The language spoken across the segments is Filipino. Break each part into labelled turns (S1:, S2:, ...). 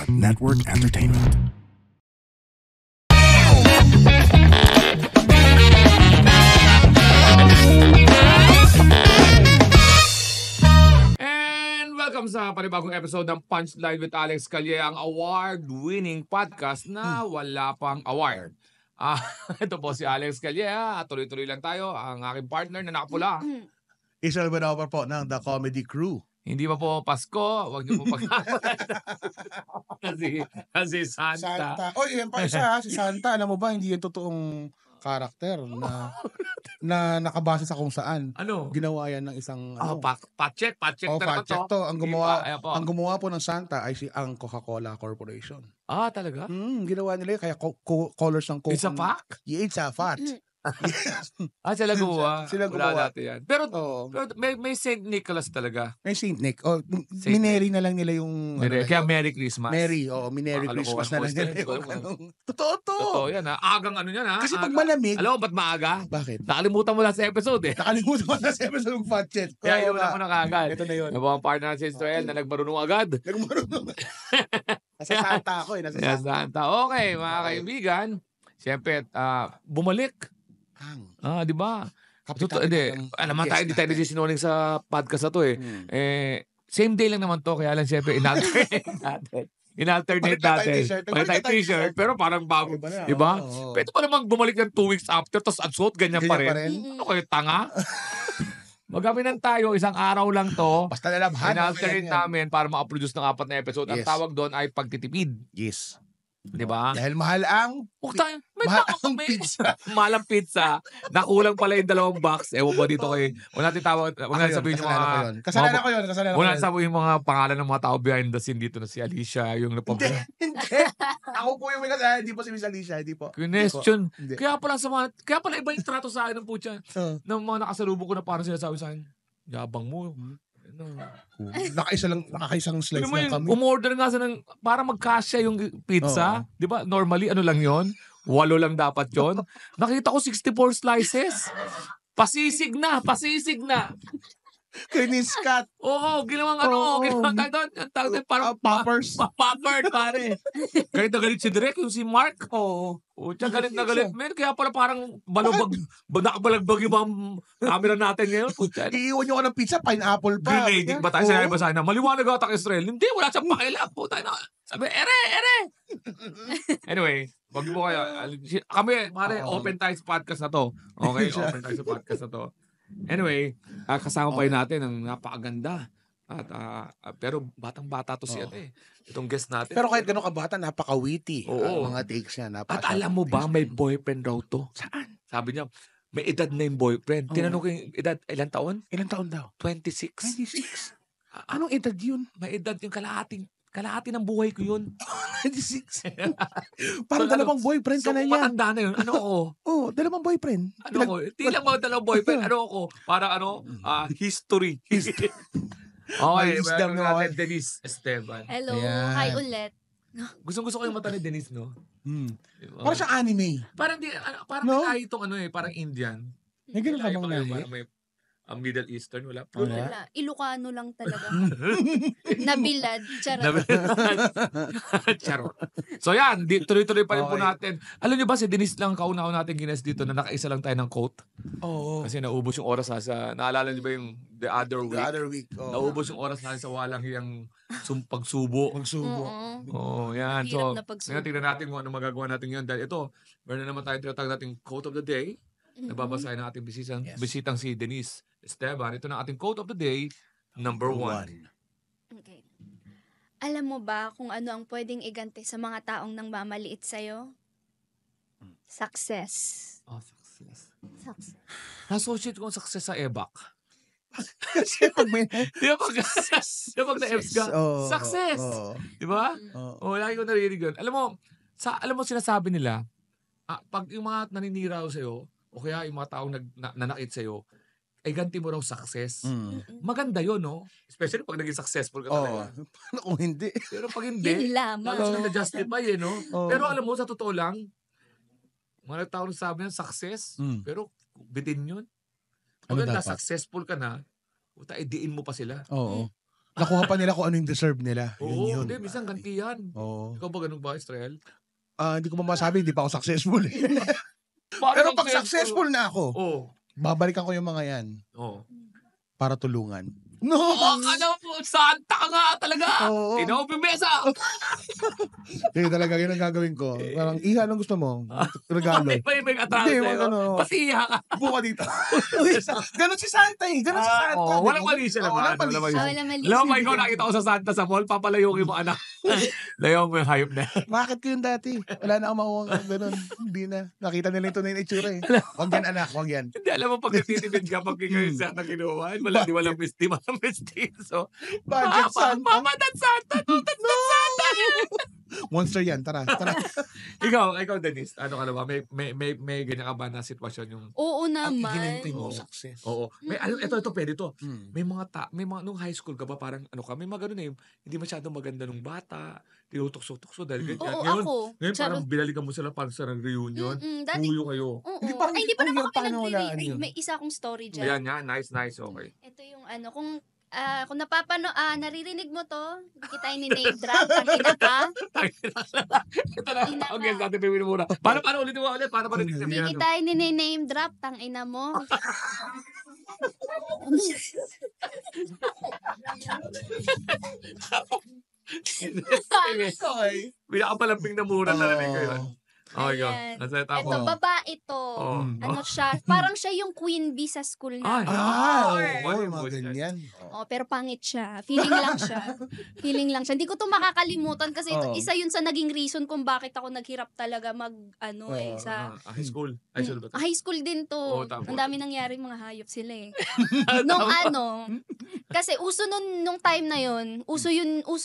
S1: Network Entertainment.
S2: Welcome sa panibagong episode ng Punchline with Alex Calye, ang award-winning podcast na wala pang award. Ito po si Alex Calye, at tuloy-tuloy lang tayo. Ang aking partner na nakapula.
S3: Israel Benavar po ng The Comedy Crew.
S2: Hindi pa po Pasko, wag niyo po kasi Santa.
S3: Oh, yan pa isa si Santa. Alam mo ba, hindi yung totoong karakter na nakabase sa kung saan.
S2: Ano?
S3: Ginawa yan ng isang
S2: Pacheck talaga
S3: fact-check to. Ang
S2: Ang
S3: gumawa po ng Santa ay ang Coca-Cola Corporation.
S2: Talaga?
S3: Ginawa nila kaya colors ng Coke.
S2: It's a fact?
S3: Yeah, it's a fact.
S2: Sila gumawa.
S3: Sila
S2: Wala
S3: gumawa.
S2: natin yan. Pero may St. Nicholas talaga.
S3: May Saint Nick.
S2: Saint
S3: Mineri na lang nila yung...
S2: Kaya Merry Christmas.
S3: Merry Christmas na lang nila yung... Totoo to.
S2: Totoo yan ha. Agang ano yan ha.
S3: Kasi pag malamig...
S2: Alam mo ba't maaga?
S3: Bakit?
S2: Nakalimutan mo lang sa episode eh.
S3: Nakalimutan mo na sa episode ng fat chat.
S2: Kaya inom lang mo na kaagad.
S3: Ito na yun.
S2: Ang partner si Israel na nagmarunong agad.
S3: Nagmarunong. Nasa Santa ako eh.
S2: Nasa Santa. Okay, mga kaibigan. Siyempre, bumalik. Di ba? Alam mo tayo, hindi tayo sinungaling sa podcast na to eh. Same day lang naman to, kaya lang siyempre in-alternate natin. Palit tayo t-shirt, pero parang bago. Diba? Pwede pa namang bumalik ng 2 weeks after, tapos ang suot, ganyan pa rin. Ano kayo, tanga? Magaminan tayo, isang araw lang to.
S3: Basta nalamhan.
S2: In-alternate namin para maka-produce ng 4 na episode. Ang tawag doon ay pagtitipid.
S3: Yes.
S2: Diba?
S3: Dahil mahal ang
S2: pizza. Mahal ang pizza. Nakulang pala yung 2 box. Ewan ba dito kayo? Huwag natin sabihin yung mga...
S3: Kasalanan ko yun.
S2: Huwag natin sabihin yung mga pangalan ng mga tao behind the scene dito na si Alicia. Yung
S3: Hindi. Ako po yung may kasalanan. Hindi po si Miss Alicia. Hindi po.
S2: Question. Kaya pala iba yung trato sa akin ng putya. Ng mga nakasalubong ko na parang sinasabi sa akin, yabang mo.
S3: Nakaisang slice lang kami.
S2: Umorder nga sa para magkasya yung pizza. Di ba? Normally, ano lang yon 8 lang dapat yon. Nakita ko 64 slices. Pasisig na.
S3: Kay Miss Kat.
S2: Oo, ginawang parang
S3: poppers.
S2: Poppers, pare. Galit na galit si Direk, yung si Mark. Oo. Galit na galit. Men, kaya pala parang nakabalagbag yung mga camera natin ngayon.
S3: Iiwan nyo ka ng pizza, pineapple pa.
S2: Grenading ba tayo? Sinabi ba sa akin na maliwanag ata kay Israel? Hindi, wala siyang pakilap. Sabi, ere. Anyway, wag mo kayo. Kami, pare, open tayo sa podcast na to. Okay, open tayo sa podcast na to. Anyway, kasama pa natin ang napakaganda. Pero batang-bata to si itong guest natin.
S3: Pero kahit gano'ng kabata, napaka-witty.
S2: Oo.
S3: Mga takes niya.
S2: At alam mo ba, may boyfriend raw to? Saan? Sabi niya, may edad na yung boyfriend. Tinanong ko yung edad, ilang taon?
S3: Ilang taon daw?
S2: 26.
S3: Anong edad yun?
S2: May edad yung kalahati ng buhay ko yun.
S3: 26. Parang dalawang boyfriend ka na niya.
S2: Matanda na yun. Ano ako?
S3: Dalawang boyfriend.
S2: Ano ako? Hindi lang mga dalawang boyfriend. Ano ako? Parang history. Okay, welcome natin Denise Esteban.
S4: Hello, hi ulit.
S2: Gusto ko yung mata ni Denise, no?
S3: Parang siyang anime.
S2: Parang may itong parang Indian.
S3: May ganun ka bang lahi?
S2: Parang may Middle Eastern, wala.
S4: Wala. Ilocano lang talaga. Nabilad.
S2: Charot. So yan, tuloy-tuloy pa rin po natin. Alam niyo ba, si Denise lang kauna-una natin gines dito na nakaisa lang tayo ng quote? Oo. Kasi naubos yung oras naalala niyo ba yung the other week? Naubos yung oras natin sa walang yung pagsubo. Oo, yan. So, tingnan natin kung ano magagawa natin yun. Dahil ito, meron na naman tayo tinatawag natin quote of the day. Nababasahin ng ating bisitang si Denise Esteban. Ito na ating quote of the day, number 1.
S4: Okay. Alam mo ba kung ano ang pwedeng iganti sa mga taong nang mamaliit sa'yo? Success.
S2: Success. Na-associate ko ang success sa EBAC.
S3: Kasi pag may...
S2: Di ba pag na-EBS ka? Success! Di ba? Lagi ko naririnig yun. Alam mo sinasabi nila, pag yung mga naninira sa'yo, o kaya yung mga taong nanakit sa'yo, ay ganti mo raw success. Maganda yun, no? Especially pag naging successful ka talaga.
S3: Paano kung hindi?
S2: Pero pag hindi, lalo na na-justify no? Pero alam mo, sa totoo lang, mga taong sabi ng success, pero bitin yun. Maganda, successful ka na, diin mo pa sila.
S3: Oo. nakuha pa nila kung ano yung deserve nila.
S2: Oo,
S3: Yun.
S2: hindi, minsan ganti yan.
S3: Oo.
S2: Ikaw ba ganun ba, Israel?
S3: Hindi ko pa masabi, hindi pa ako successful.
S2: Paano
S3: Pero pag successful na ako,
S2: Oo.
S3: babalikan ko yung mga yan
S2: Oo.
S3: para tulungan. No!
S2: Ano po, Santa ka nga talaga.
S3: Oo.
S2: Tinaw mesa.
S3: Hindi talaga, yun ang gagawin ko. Parang, iha, anong gusto mo? Regalo.
S2: May atraso
S3: Hindi,
S2: sa'yo.
S3: ano.
S2: Pasiya ka.
S3: Buka dito. Ganon si Santa eh. Ganon si Santa.
S2: Walang mali siya naman.
S3: Walang mali.
S4: Wala mali.
S2: Alam mo, ikaw nakita ko sa Santa sa mall, papalayukin mo anak. Layo mo yung hayop na.
S3: Bakit ko yun dati? Wala na akong makuha ganon. Hindi na. Nakita nila ito na yung itsura eh. Wag yan anak, wag yan.
S2: Hindi, alam mo, pag nagtitipid ka, pag ikaw yung Santa kinuha, walang mestizo.
S3: Budget Santa.
S2: Mama, that's Santa. No, that's not Santa.
S3: Monster yan. Tara.
S2: Ikaw, Denise, ano ka na ba? May ganyan ka ba na sitwasyon yung...
S4: Oo naman.
S3: Ginantay mo success.
S2: Oo. Ito, pwede to.
S3: Hmm.
S2: May mga, nung high school ka ba, parang, may mga ganun eh, hindi masyadong maganda nung bata, tinutukso-tukso dahil ganyan.
S4: Oo,
S2: Ngayon,
S4: ako.
S2: ngayon parang binalikan mo sila para sa reunion.
S4: Dati,
S2: Puyo kayo.
S4: oo.
S3: Hindi pa-
S4: Ay, hindi pa
S3: hindi
S4: naman
S3: pa
S4: kami
S3: nawalaan
S4: nagre-re.
S3: yun.
S4: May isa akong story dyan.
S2: Ayan nga, nice, okay.
S4: Ito yung kung naririnig mo to, hindi kita ini-name drop, tangina ka.
S2: Ito na,
S4: Ina
S2: okay,
S4: ka.
S2: natin pipili muna. Paano ulit mo ulit? Paano pa rin
S4: Hindi kita ini-name drop, tangina mo.
S3: Okay.
S2: Pinakapalamping na mura na rin ko yun. Okay, go.
S4: Ayan.
S2: Nasa tapos.
S4: Ito, babae to.
S2: Oo.
S4: Ano siya, parang siya yung queen bee sa school
S2: Ay.
S4: namin.
S3: Oo,
S2: Ay,
S3: mga ganyan.
S4: Pero pangit siya. Feeling lang siya. Hindi ko to makakalimutan kasi
S3: Oo.
S4: isa yun sa naging reason kung bakit ako naghirap talaga sa
S2: High school. High school ba ito?
S4: high school din to.
S2: Oo, tama.
S4: Ang dami nangyari, mga hayop sila eh. Kasi uso nung time na yun, uso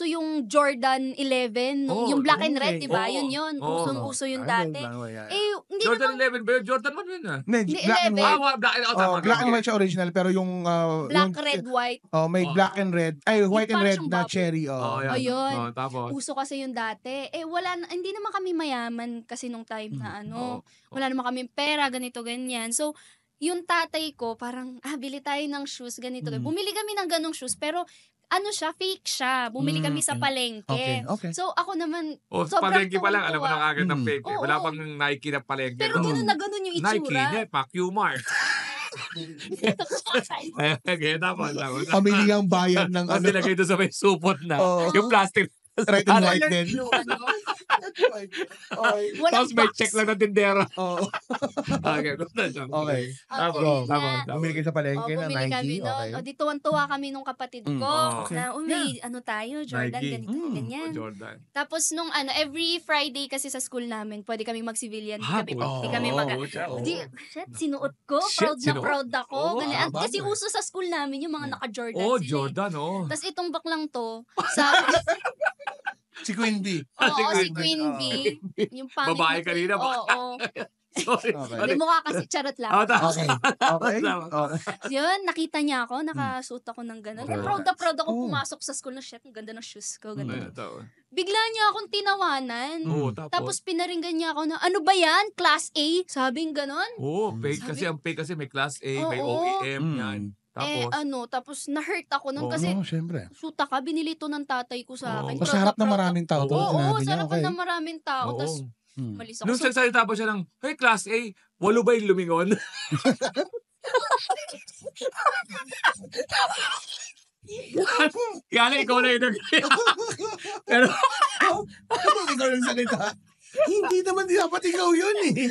S4: yung Jordan 11,
S2: Oo,
S4: yung black and red,
S3: okay.
S4: di ba?
S2: Oo.
S4: Yun.
S2: Oo.
S4: Uso yun dati. Hindi
S2: Jordan
S4: naman
S2: 11 ba yun? Jordan 1 yun ah.
S3: Hindi,
S4: Hindi,
S3: black and
S4: 11.
S3: white.
S2: Black and
S3: Oh, black and white siya original pero yung
S4: black,
S3: yung,
S4: red, white.
S3: may
S2: Oh.
S3: black and red. Ay, white and
S4: parang
S3: red
S4: siyang
S3: na
S4: bubble.
S3: cherry.
S2: Oh, yan.
S4: Ayun.
S2: Oh, tapos.
S4: Uso kasi yun dati. Hindi naman kami mayaman kasi nung time na
S2: Oo.
S4: wala naman kami pera, ganito, ganyan. So, yung tatay ko, parang, bili tayo ng shoes, ganito. Bumili kami ng ganong shoes, pero fake siya. Bumili kami sa palengke.
S3: Okay.
S4: So, ako naman,
S2: Oh,
S4: sobrang
S2: palengke pa lang. Alam mo
S4: tuwang-tuwa.
S2: na agad ng fake. Eh.
S4: Oo.
S2: Wala pang Nike na palengke.
S4: Pero gano'n na gano'n yung
S2: Nike,
S4: itsura.
S2: Nepa, Q-Mart. Okay, tapos.
S3: Pamilyang bayan ng
S2: Ang nilagay doon sa may supot na.
S3: Oo.
S2: Yung plastic.
S3: red and white
S4: Colored
S3: din.
S4: blue,
S3: Okay.
S4: Walang
S2: Tapos may
S4: box.
S2: check lang ng tindero.
S3: Oo.
S2: Okay,
S3: Okay.
S2: Tapos,
S4: Okay,
S2: tapos.
S4: na-
S3: Bumili kayo sa palengke na
S4: bumili kami
S3: Nike.
S4: nun.
S3: Okay.
S4: Di tuwan-tuwa kami nung kapatid ko.
S2: Okay.
S4: Na, may tayo, Jordan,
S2: Nike.
S4: ganito, ganyan.
S2: Jordan.
S4: Tapos nung every Friday kasi sa school namin, pwede kami mag-civilian. Di
S2: Oo.
S4: kami
S2: Oo.
S4: Di, sinuot ko.
S2: Shit,
S4: Proud na proud ako.
S2: Oo,
S4: Ganyan.
S3: bagay.
S4: Kasi uso sa school namin yung mga naka-Jordan
S2: Oh,
S4: sila.
S2: Jordan, oh.
S4: Tapos itong baklang to, sa,
S3: Si Queen Bee.
S4: si Queen Bee, yung pangit
S2: Babae
S4: na
S2: kanina,
S4: Oo.
S2: Sorry.
S3: Okay.
S4: Hindi mo kasi charot lang.
S3: Okay. Okay.
S2: Tama.
S3: Okay.
S4: Yun, nakita niya ako, nakasuot ako ng gano'n.
S2: Okay.
S4: Proud na proud ako
S3: Oh.
S4: pumasok sa school na, shit, ang ganda ng shoes ko,
S2: Ayun,
S4: gano'n.
S2: ito.
S4: Bigla niya akong tinawanan.
S2: Oo,
S4: Tapos pinaringgan niya ako na, ano ba yan? Class A? Sabing gano'n.
S2: Oo, fake
S4: Sabi-
S2: kasi ang fake kasi may class A, may
S4: Oo.
S2: OEM yan. Tapos,
S4: Tapos na-hurt ako nun
S2: Oo.
S4: kasi
S3: Siyempre.
S4: suta ka, binili to ng tatay ko sa
S2: Oo.
S4: akin.
S3: Sa harap ng maraming tao.
S2: Oo,
S3: to,
S4: Oo,
S3: sinabi
S4: sa
S3: niya,
S4: harapan
S3: okay.
S4: ng maraming tao.
S2: oo.
S4: Tapos
S3: Hmm.
S4: malis ako.
S2: Nung
S4: So,
S2: salita pa siya ng, hey, class A, 8 ba yung lumingon? Kaya ikaw na yun. Pero,
S3: Ikaw yung salita. Hindi naman dapat ikaw yun eh.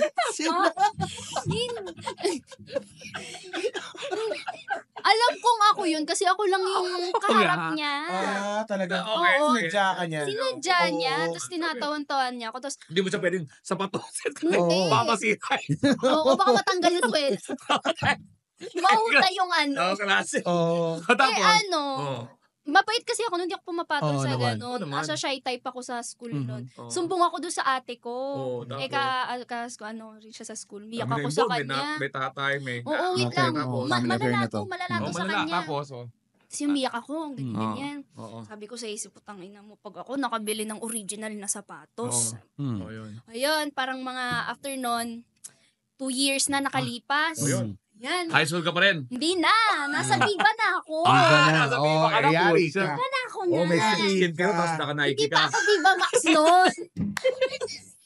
S4: alam kong ako yun kasi ako lang yung kaharap niya.
S3: Talaga.
S2: Okay,
S4: Oo.
S2: sige.
S3: Sinadya ka niya.
S4: Sinadya niya,
S3: Oo.
S4: tapos tinatawan-tawan niya ako. Tapos,
S2: Hindi mo siya pwedeng sapatosin.
S4: Hindi.
S2: Papasitay.
S4: oo, baka matanggal yung sweldo. Mahuta yung
S2: Oo, klase.
S3: Oo.
S2: Tapos, Oo.
S4: mabait kasi ako, hindi ako pumapatol
S3: Oo
S4: sa
S3: naman.
S4: gano'n.
S2: Oo naman.
S4: Asa shy type ako sa school
S3: Mhm.
S4: noon.
S2: Oo.
S4: Sumbong ako doon sa ate ko.
S2: Oo, tapos?
S4: Rin siya sa school. Miyak
S2: May
S4: ako sa
S2: involved,
S4: kanya.
S2: May tatay, may...
S4: Oo, wait
S3: Okay,
S4: lang.
S3: tapos,
S4: Malala
S3: affair na
S4: to,
S3: to.
S4: malala
S2: Oo,
S4: to sa
S2: malala.
S4: kanya.
S2: Tapos,
S4: Tapos umiyak ako, ganyan,
S3: Oo.
S4: ganyan.
S2: Oo.
S4: Sabi ko sa isip ko, tangina mo, pag ako nakabili ng original na sapatos.
S2: Oo, yun.
S4: Ayun, parang mga after nun, 2 years na nakalipas.
S2: Oh, yun.
S4: Yan.
S2: High school ka pa rin.
S4: Hindi na. Nasa Viva na ako.
S3: Viva na.
S2: nasa Viva ka na,
S3: yari
S2: pucha.
S3: ka.
S4: Na ako
S3: Oh, may
S4: na.
S3: skin
S2: Pero tapos naka-Nike
S4: Hindi pa
S2: ka.
S4: ako Viva Max noon.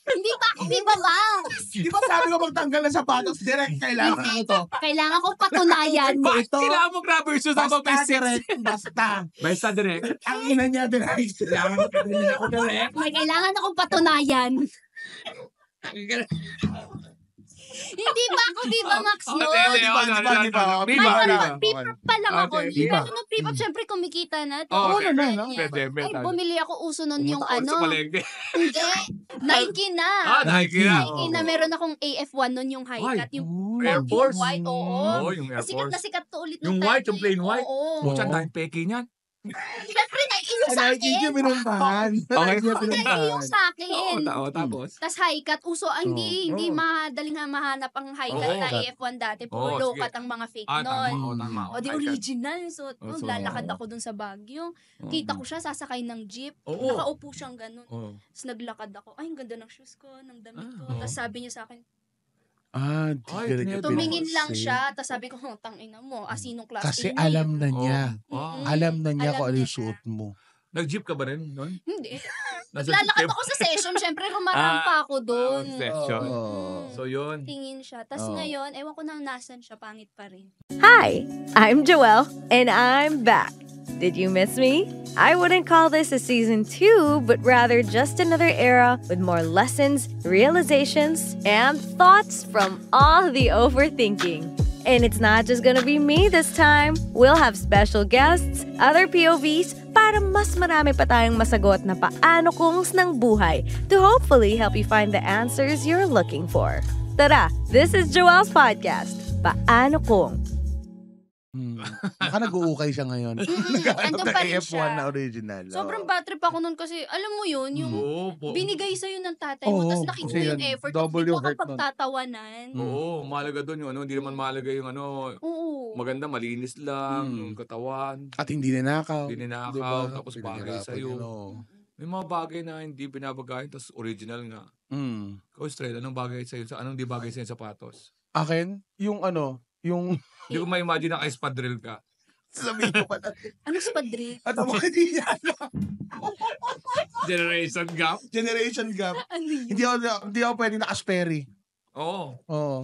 S4: Hindi pa ako Viva Max.
S3: Di ba sabi ko magtanggal ng sapatos? Direct, kailangan ko ito.
S4: Kailangan ko patunayan.
S2: Bakit
S3: ito?
S2: kailangan mo grabber shoes
S3: Basta
S2: ako may
S3: direct, basta.
S2: Basta direct.
S3: Ang ina niya direct. Kailangan ko din ako direct.
S4: May kailangan akong patunayan. Hindi pa ako Viva Max noon. Pre-prep pa lang ako.
S2: Okay,
S4: Hindi
S3: Viva.
S4: na ako pre-prep. Siyempre kumikita na.
S2: Oo,
S3: okay.
S2: Pwede.
S4: Ay, bumili ako uso nun yung ano.
S2: Sa palengke.
S4: Hindi. Nike na.
S2: Nike na.
S4: Nike na. Meron akong AF1 nun yung high
S2: Ay,
S4: cut. Yung
S2: Air Force.
S4: white. Oo.
S2: Oo, yung Air
S4: Sikat na
S2: Force.
S4: sikat to ulit
S2: Yung
S4: nung
S2: white,
S4: time
S2: yung plain
S4: eh.
S2: white.
S4: Oo.
S2: Pucha, dahil peke niyan.
S4: Siyempre, Nike yung sa
S3: Nike
S4: akin.
S3: yung pinuntahan.
S2: Okay.
S3: Nike yung
S4: Nike
S3: pinuntahan.
S4: yung sa akin.
S2: Tapos.
S4: Tas high cut, uso, hindi madaling nga mahanap ang high cut
S2: Oo.
S4: na AF1 dati. Puro
S2: Oo,
S4: low
S2: sige.
S4: cut ang mga fake
S2: Tama.
S4: nun.
S2: Oo, tama.
S4: O di
S2: High cut.
S4: original. So,
S2: Oh, so,
S4: lalakad ako dun sa Baguio. Kita ko siya, sasakay ng jeep.
S2: Oo.
S4: Nakaupo siyang ganun.
S2: Oo.
S4: Tapos naglakad ako. Ay, ang ganda ng shoes ko, ng damit ko.
S2: Oo.
S4: Tapos sabi niya sa akin,
S2: Ay,
S4: tumingin lang siya. Tapos sabi ko, tangina mo, asinong class
S3: Kasi
S4: A na
S3: alam
S4: yun?"
S3: na niya.
S2: Wow.
S3: Alam na niya
S4: Alam
S3: kung ano yung
S4: niya.
S3: suot mo.
S2: Nag-jeep ka ba rin noon?
S4: Hindi.
S2: Nasa
S4: Naglalakad
S2: jeep?
S4: ako sa session. Siyempre, humarang pa ako doon.
S2: Session.
S3: Oo.
S2: So, yun.
S4: Tingin siya. Tapos
S3: Oo.
S4: ngayon, ewan ko na nasan siya, pangit pa rin.
S1: Hi, I'm Joelle, and I'm back. Did you miss me? I wouldn't call this a season 2, but rather just another era with more lessons, realizations, and thoughts from all the overthinking. And it's not just gonna be me this time. We'll have special guests, other POVs, para mas marami pa tayong masagot na paano kungs ng buhay to hopefully help you find the answers you're looking for. Tara, this is Joelle's podcast, Paano Kung.
S3: Baka nag-uukay siya ngayon. Naghahanap
S4: andun
S3: ng
S4: pa rin
S3: AF1
S4: siya.
S3: na original.
S4: Sobrang bad trip ako nun kasi, alam mo yun, yung
S2: Oo, po.
S4: binigay sa'yo ng tatay mo,
S3: Oo,
S4: tapos nakita mo
S3: kasi
S4: yung
S3: yan,
S4: effort,
S3: double
S4: hindi mo
S3: yung hurt
S4: ako pagtatawanan.
S2: Oo, mahalaga doon yung ano, hindi naman mahalaga yung ano,
S4: Oo.
S2: maganda, malinis lang, yung katawan,
S3: At hindi ninakaw.
S2: hindi ninakaw,
S3: Diba?
S2: tapos bagay
S3: Pinahirapan
S2: sa'yo.
S3: yun, oo.
S2: May mga bagay na hindi binabagayan, tapos original nga. Ikaw, Estrella, anong bagay sa'yo? Anong di bagay sa'yo sa sapatos?
S3: Akin, yung ano, yung
S2: Hindi ko ma-imagine na ka-espadrille ka.
S3: sabihin ko pala.
S4: Ano sa padre?
S3: At ako hindi niya alam.
S2: Generation gap?
S3: Generation gap.
S4: Ano yun?
S3: Hindi ako pwede naka-Sperry.
S2: Oo.
S3: Oo.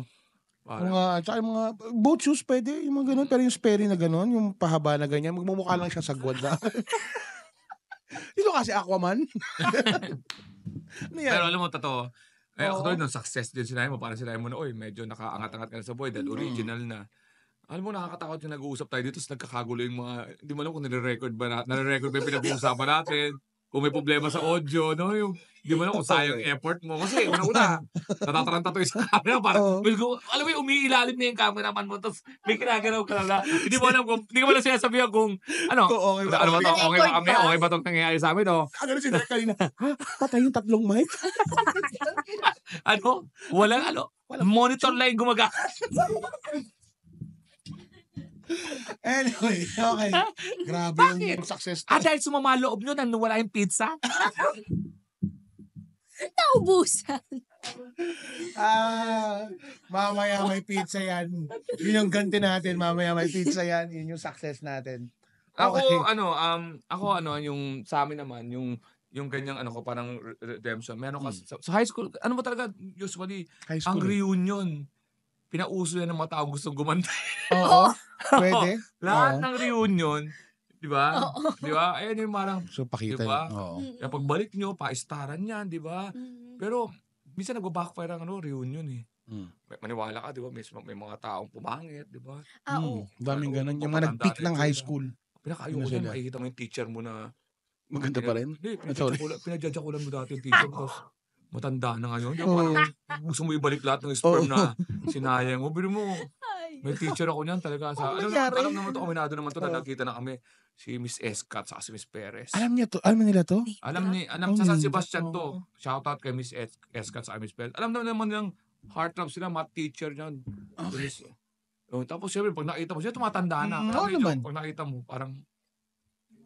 S2: Parang,
S3: Mga, tsaka yung mga, boat shoes pwede, yung mga ganun. Pero yung Sperry na ganun, yung pahaba na ganyan, magmumukha lang siya sa gwad na. Ito kasi Aquaman. Ano yan?
S2: pero alam mo, totoo. Eh,
S3: Oo.
S2: ako doon, success din sinabi mo. Parang sinabi mo na, oy, medyo nakaangat-angat ka na sa boy dahil original na. Alam mo, nakakatakot yung nag-uusap tayo dito, tapos nagkakagulo yung mga, hindi mo alam kung nire-record ba nire-record ba yung pinag-uusapan natin, kung may problema sa audio, no? Yung, hindi mo alam kung sayang effort mo. Kasi, una-una, natataranta to yung sa camera, parang, alam mo yung umiilalim na yung cameraman mo, tapos may kinagalaw ka na, hindi mo alam kung, hindi ka mo lang sinasabihan kung, ano,
S3: Okay ba?
S2: ano ba to, okay ba kami, okay ba itong nangyayari sa amin, no?
S3: Ano si Direk kanina? Ha? Patay yung tatlong mic?
S2: Ano? Walang, monitor lang yung gumagamit.
S3: Anyway, okay. Grabe
S2: Bakit?
S3: yung success.
S2: Dahil sumama loob nyo, nang wala yung pizza?
S4: Naubusan.
S3: Mamaya may pizza yan. Yun yung ganti natin. Mamaya may pizza yan. Yun yung success natin.
S2: Ako,
S3: Okay.
S2: yung sa amin naman, yung ganyang ko, parang redemption. Meron ka, sa high school, ano mo talaga, usually,
S3: High
S2: ang
S3: school.
S2: reunion, pinauso yan ng mga taong gustong gumanda.
S3: Oo. Pwede.
S2: Lahat
S3: Oo.
S2: ng reunion, di ba?
S4: Oo.
S2: Di ba? Ayun yung marang,
S3: So, pakita
S2: Diba?
S3: yun. Oo.
S2: yung pagbalik nyo, pa-staran yan, di ba? Pero, minsan nag-backfire ang reunion eh. Maniwala ka, di ba? May mga taong pumangit, di ba?
S4: Oo.
S3: Daming ganun. Yung mga
S2: Matanda
S3: nag-peak
S2: rin
S3: ng
S2: sila.
S3: high school.
S2: Pinakaayoko
S3: Ano
S2: dyan,
S3: sila?
S2: makikita mo yung teacher mo na
S3: Maganda pa rin.
S2: Hindi,
S3: Sorry.
S2: pinadjadjakulan mo dati yung teacher ko. Matanda na ngayon. Di ba,
S3: Oo.
S2: parang gusto mo ibalik lahat ng sperm
S3: Oo.
S2: na sinayang mo. Pero mo,
S4: Ay.
S2: may teacher ako niyan talaga.
S3: Ano nangyari?
S2: Alam naman to, aminado naman to, na nakita na kami. Si Miss Escat sa si Miss Perez.
S3: Alam nila to?
S2: Alam sa San Sebastian to. Shoutout kay Miss Escat sa Miss Perez. Alam naman nilang heartthrob sila, math teacher niyan.
S3: Okay.
S2: Tapos syempre, pag nakita mo siya, tumatanda na.
S3: Oo
S2: Pero medyo,
S3: naman.
S2: pag nakita mo, parang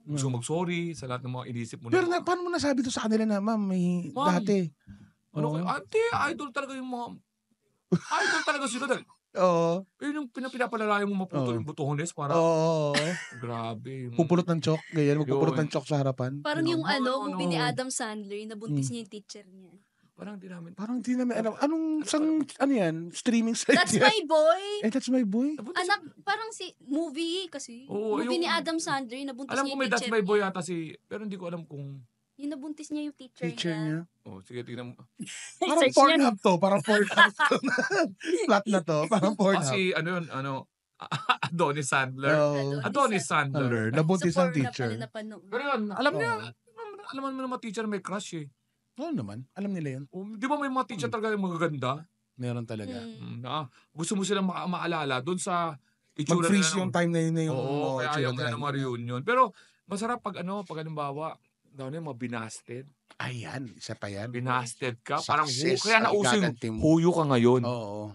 S2: gusto mo mag-sorry sa lahat ng mga inisip mo.
S3: Pero
S2: na,
S3: paano mo nasabi to sa kanila na, ma'am, may
S2: Ma'am.
S3: dati?
S2: ano,
S3: Oo.
S2: ante, idol talaga yung mga... Idol talaga sila dahil.
S3: Oo.
S2: Yung pinapalalayan mo maputol yung butones para
S3: Oo.
S2: grabe.
S3: Pupulot ng chok, ganyan. Magpupulot ng chok sa harapan.
S4: Parang yung movie ni
S2: no.
S4: Adam Sandler, nabuntis niya yung teacher niya.
S2: Parang di namin.
S3: Parang di namin alam. Ano yan? Streaming site
S4: That's
S3: yan?
S4: My Boy!
S3: That's My Boy?
S4: Anak, parang movie kasi.
S2: Oo,
S4: movie ni
S2: yung-
S4: Adam Sandler, nabuntis
S2: Alam
S4: niya
S2: ko
S4: yung
S2: may That's
S4: teacher
S2: My Boy
S4: niya.
S2: yata pero hindi ko alam kung
S4: Yung nabuntis niya yung
S3: Teacher niya.
S2: oh, sige tingnan mo.
S3: Parang
S4: Search
S3: Pornhub to. Parang Pornhub to. Flat na to. Parang Pornhub.
S2: Kasi Adonis Sandler.
S3: Oh.
S2: Adonis Sandler.
S3: Nabuntis ng teacher.
S2: Pero yun, alam niya, alam mo ng mga teacher may crush eh.
S3: Oo naman. Alam nila yun.
S2: Di ba may mga teacher talaga yung magaganda?
S3: Meron talaga.
S2: Gusto mo silang maalala doon sa itsura
S3: Mag-freeze
S2: nila
S3: yung time na yun.
S2: Oo, kaya ayaw mo na ng mga reunion. Pero masarap pag halimbawa, mga binasted.
S3: Ayan, isa pa yan.
S2: Binasted ka.
S3: Success
S2: Parang kaya
S3: ang
S2: nauso
S3: igaganti mo.
S2: yung huyo ka ngayon.
S3: Oo.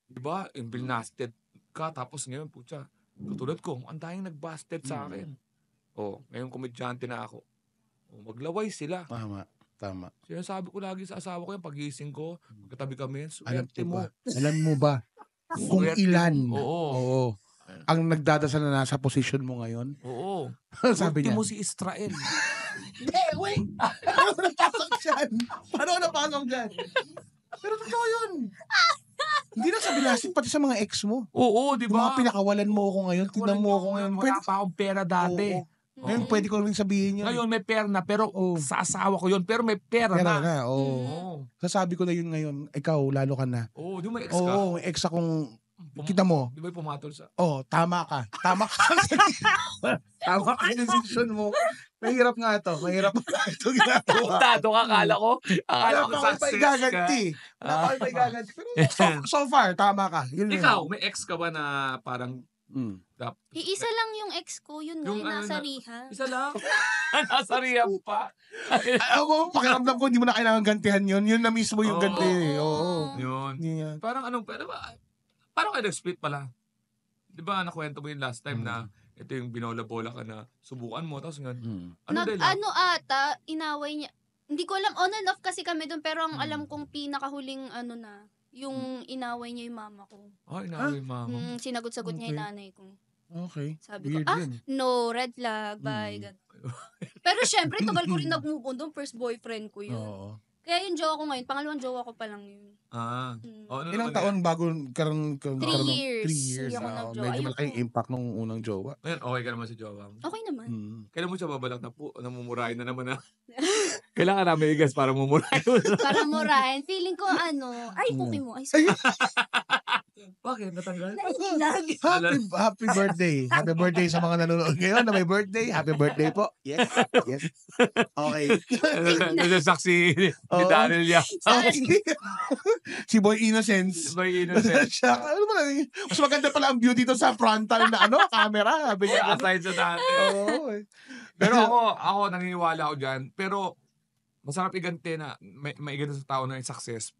S2: Di ba? Yung binasted ka, tapos ngayon, putya, katulad ko, ang daming nagbasted sa akin. Ngayon komedyante na ako. Maglaway sila.
S3: Tama.
S2: Sinasabi ko lagi sa asawa ko yung pagising ko, katabi kami,
S3: Alam
S2: swerte mo.
S3: mo ba? Kung
S2: Swerte
S3: ilan.
S2: mo. Oo.
S3: Oo. Ang nagdadasal na nasa position mo ngayon.
S2: Oo.
S3: Sabi
S2: Swerte
S3: niya.
S2: mo si Israel.
S3: Hindi, wait. Paano ko napasok dyan? Paano ko napasok dyan? Pero totoo yun. Hindi na sa binasin, pati sa mga ex mo.
S2: Oo, di
S3: Yung mga
S2: ba?
S3: pinakawalan mo ako ngayon, tignan mo ako ngayon.
S2: Wala pa akong pera dati.
S3: Oo. Ngayon, pwede ko rin sabihin yun.
S2: Ngayon may pera na, pero sa asawa ko yun, pero may pera
S3: Pera
S2: na.
S3: na, oo.
S2: Oo.
S3: Sasabi ko na yun ngayon, ikaw, lalo ka na.
S2: Oo, di mo may ex ka.
S3: Oo, may ex akong, kita mo.
S2: Di ba yung pumatol sa...
S3: Tama ka. Tama ka. Tama ka yung decision mo. Mahirap nga ito. Mahirap nga ito ginagawa.
S2: Tado ka, akala ko
S3: Wala pa ako pa
S2: success ka.
S3: igaganti. Wala pa ako pa igaganti. Pero so far, tama ka. Yun yun.
S2: Ikaw, may ex ka ba na parang...
S4: Iisa lang yung ex ko, yun nga,
S2: Yung
S4: yung
S2: ano
S4: nasa
S2: na-
S4: riha.
S2: Isa lang? Nasa rehab pa.
S3: Ako, pakiramdam ko, hindi mo na kailangan gantihan yun. Yun na mismo yung
S2: Oo.
S3: ganti. Oo.
S2: Yun.
S3: Yan.
S2: Parang paano kayo nag-split pala? Di ba nakwento mo yung last time na ito yung binola-bola ka na subukan mo, tapos nga,
S4: Ata, inaway niya. Hindi ko alam, on and off kasi kami doon, pero ang alam kong pinakahuling yung inaway niya yung mama ko.
S2: inaaway mama.
S4: Sinagot-sagot niya yung
S3: Okay.
S4: nanay ko.
S3: Okay.
S4: Sabi ko,
S3: Weird yun.
S4: no, red flag, bye. ganun. Pero syempre, tagal ko rin nag-move on doon, first boyfriend ko yun.
S3: Oo.
S4: Kaya yung jowa ko ngayon, pangalawang jowa ko pa lang yun.
S2: Ano
S3: Ilang
S2: naman
S3: taon bago karoon
S4: 3 years.
S3: 3 years.
S4: Hindi ako nag-jowa.
S3: Medyo
S4: Ayoko.
S3: malaki yung impact nung unang jowa.
S2: Ngayon, okay ka naman sa jowa mo.
S4: Okay naman.
S2: Kailan mo siya babalak na namumurahin na naman na? Kailangan namin igas para mumurahin mo.
S4: Para murahin. Feeling ko, ay, puki mo. Ay, sorry.
S2: Bakit? Natanggal?
S3: Happy birthday. Happy birthday sa mga nanonood ngayon na may birthday. Happy birthday po. Yes. Yes. Okay.
S2: Nasasaksi ni
S3: Oo.
S2: Daniel Yap.
S3: Si Boy Innocence.
S2: May innocent.
S3: Siya, ano ba, mas maganda pala ang view dito sa frontal na camera. Sabi niya.
S2: Aside sa dati.
S3: Oo.
S2: Pero ako naniniwala ako dyan. Pero, masarap iganti na may iganti sa tao na yung success.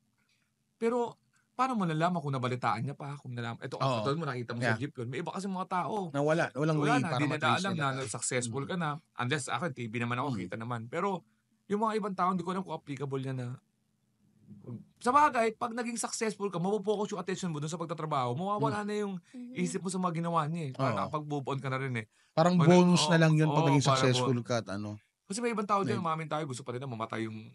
S2: Pero, paano mo nalaman kung nabalitaan niya pa? Kung nalaman, ito,
S3: Oo.
S2: katulad mo nakita mo sa jeep yun. May iba kasi mga tao.
S3: Nawala. Walang way
S2: Wala na,
S3: para
S2: di na
S3: matrace
S2: alam
S3: nila.
S2: na successful ka na. Unless ako, TV naman ako, kita naman. Pero, yung mga ibang tao, hindi ko alam kung applicable niya na. Sa bagay, pag naging successful ka, mapupokus yung attention mo dun sa pagtatrabaho, mawawala na yung isip mo sa mga ginawa niya eh. Parang
S3: Oo.
S2: nakapag-move on ka na rin eh.
S3: Parang
S2: Wala-
S3: bonus na lang yun pag
S2: oo,
S3: naging
S2: parang
S3: successful ka at ano.
S2: Kasi may ibang tao dyan,
S3: Like-
S2: umamin tayo, gusto pa rin na mamatay yung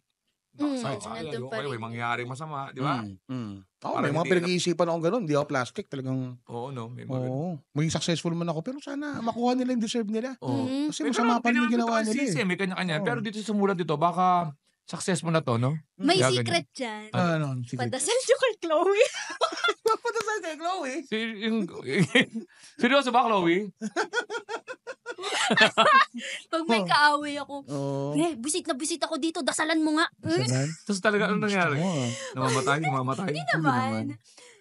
S4: nandun pa
S2: may
S4: rin.
S2: mangyaring masama, di ba?
S3: Oo,
S2: Parang
S3: may mga
S2: hindi
S3: pinag-iisipan akong ganun. Hindi ako plastic. Talagang,
S2: Oo, no? May mga
S3: oo. Maging successful man ako. Pero sana makuha nila yung deserve nila.
S2: Oo.
S3: Kasi masama pa rin yung ginawa nila eh.
S2: May kanya-kanya.
S3: Oo.
S2: Pero dito sa mulat dito, baka successful na to, no?
S4: May
S2: Kaya
S4: secret dyan.
S3: Ano? Sige.
S4: Padasal siya kay Chloe.
S3: Padasal kay Chloe.
S2: Seryoso ba, Chloe?
S4: Pag may kaaway ako,
S3: Oo.
S4: busit na busit ako dito, dasalan mo nga.
S3: Salan?
S2: Tapos talaga, ano nangyari?
S3: Oo.
S2: Namamatay?
S4: Hindi naman.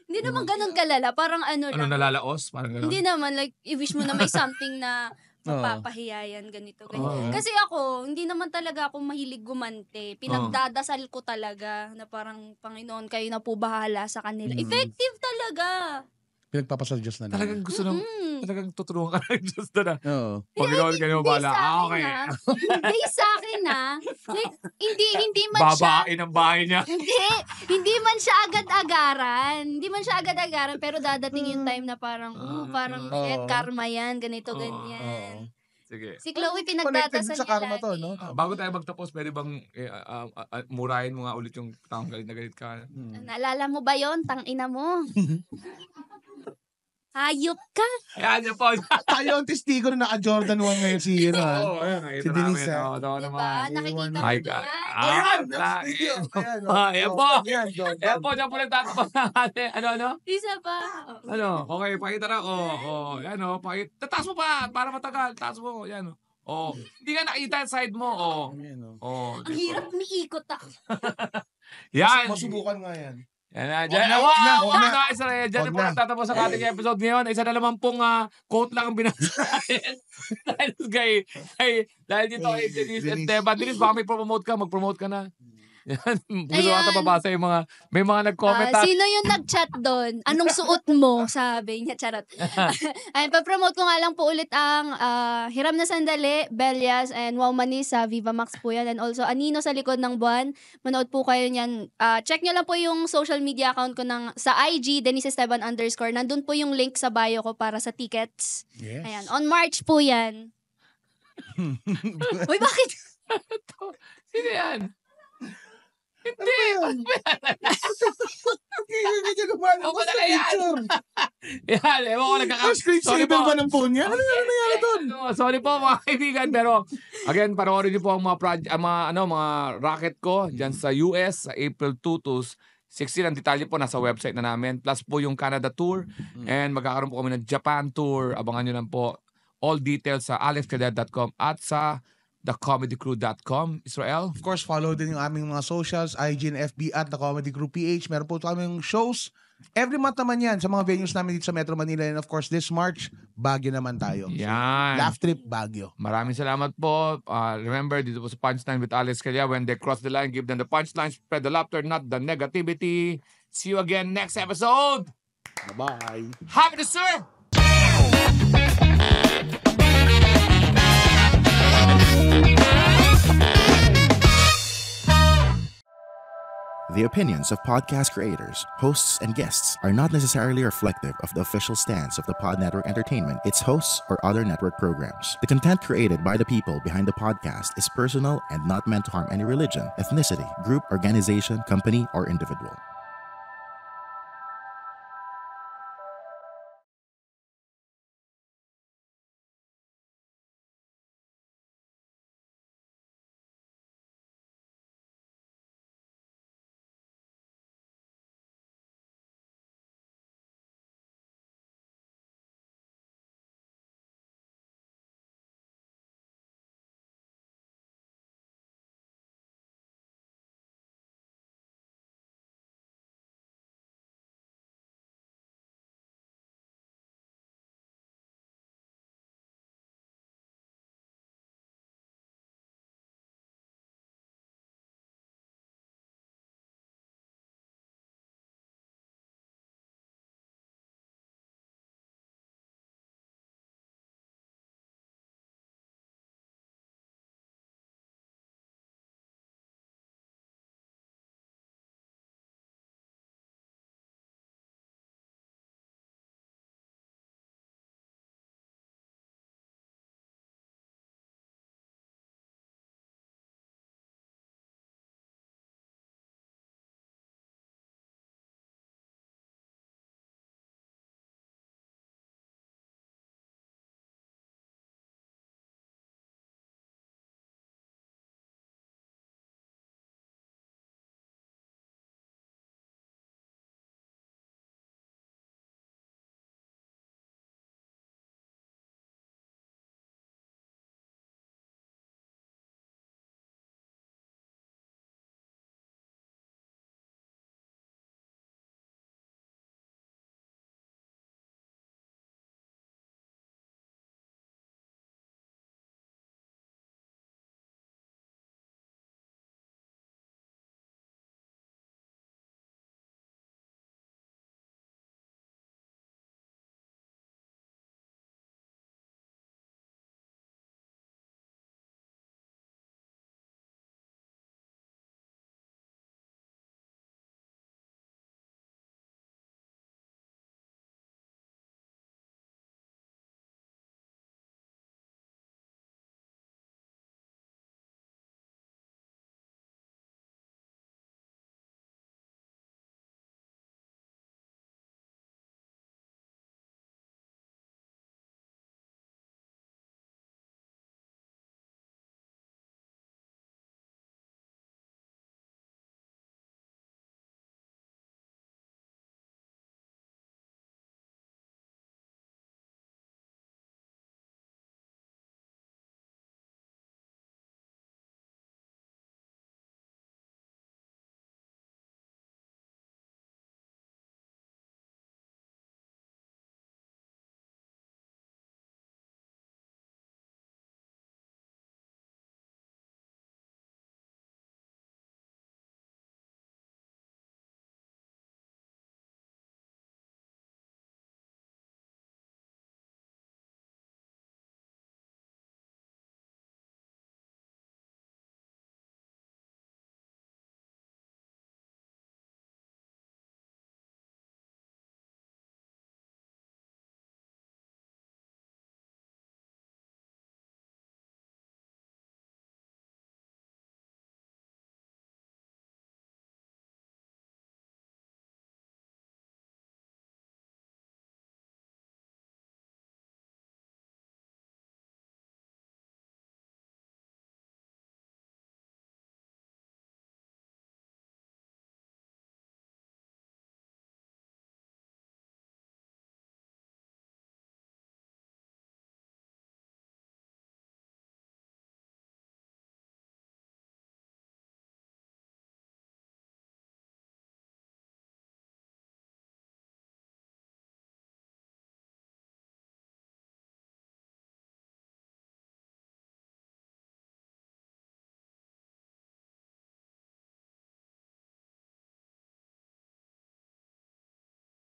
S4: Hindi naman ganun kalala. Parang ano
S2: Ano,
S4: lang.
S2: nalalaos? Parang gano'n?
S4: Hindi naman, like, i-wish mo na may something na
S3: Oo.
S4: mapapahiyayan, ganito, ganyan.
S2: Oo.
S4: Kasi ako, hindi naman talaga ako mahilig gumante. Pinagdadasal ko talaga na parang, Panginoon, kayo na po bahala sa kanila. Effective talaga.
S3: Pinagpapasuggest na
S2: Talagang gusto nang, talagang tutulungan ka ng Diyos na na.
S3: Oo.
S2: Panginoon, kayo bala. Okay.
S4: Hindi sa akin Like, hindi man siya.
S2: Babae ng bahay niya.
S4: Hindi man siya agad-agaran. Hindi man siya agad-agaran, pero dadating yung time na parang, karma yan, ganito, ganyan.
S2: Sige.
S4: Si Chloe,
S3: Connected
S4: pinagdadasal
S3: sa
S4: niya
S3: karma
S4: lagi.
S3: to, no?
S2: Bago tayo magtapos, pwede bang murahin mo nga ulit yung taong galit na galit ka?
S4: Naalala mo ba yon? Tangina mo. Hayop ka.
S2: Ayan niya po.
S3: Tayo ang testigo na naka-Jordan 1 ngayon si
S2: Oo, ayan.
S3: Si Denise,
S2: Oo,
S4: Diba?
S2: naman.
S4: Nakikita
S2: My
S4: mo
S2: God.
S4: na.
S2: Ayan po. Ayan po, dyan po nagtatapos ng atin. Ano?
S4: Isa pa.
S2: Ano? Okay, pakita na. Yan o. Taas mo pa, para matagal. Taas mo. Yan o. Hindi ka nakita yung side mo.
S4: Ang hirap umiikot
S2: Yan.
S3: Masubukan nga yan.
S2: Yan na. Dyan na. Israel. Dyan po nagtatapos ang ating episode ngayon. Isa na naman pong quote lang ang binasa natin. Dahil dito kay Denise at Teba. Denise, baka may promote ka. Mag-promote ka na. Yan. Gusto ko ata babasa yung mga, may mga nag-comment.
S4: Sino yung nag-chat doon? Anong suot mo? Sabi niya, charot. Ayun, pa-promote ko nga lang po ulit ang Hiram na Sandali, Belias, and Wow Manis sa Viva Max po yan. And also, Anino sa Likod ng Buwan. Manood po kayo niyan. Check nyo lang po yung social media account ko sa IG, Denise Esteban _ Nandun po yung link sa bio ko para sa tickets.
S3: Yes.
S4: Ayan, on March po yan. Uy, bakit?
S2: Sino yan? Hindi. Ako na yan. Yan, ewan ko nagkakaroon.
S3: Screensaver ba ng phone niya? Ano nangyari doon?
S2: Sorry po mga kaibigan, pero again, panoorin niyo po ang mga racket ko dyan sa US sa April 2 to 16. Ang detalye po nasa website na namin. Plus po yung Canada tour and magkakaroon po kami ng Japan tour. Abangan niyo lang po all details sa alexcadet.com at sa thecomedycrew.com. Israel?
S3: Of course, follow din yung aming mga socials, IG and FB at The Comedy Crew PH. Meron po kaming shows. Every month naman yan sa mga venues namin dito sa Metro Manila. And of course, this March, Baguio naman tayo.
S2: Yan.
S3: Laugh Trip, Baguio.
S2: Maraming salamat po. Remember, dito po sa Punchline with Alex Calia. When they cross the line, give them the punchline. Spread the laughter, not the negativity. See you again next episode.
S3: Bye-bye.
S2: Happy to serve!
S5: The opinions of podcast creators, hosts, and guests are not necessarily reflective of the official stance of the Pod Network Entertainment, its hosts, or other network programs. The content created by the people behind the podcast is personal and not meant to harm any religion, ethnicity, group, organization, company, or individual.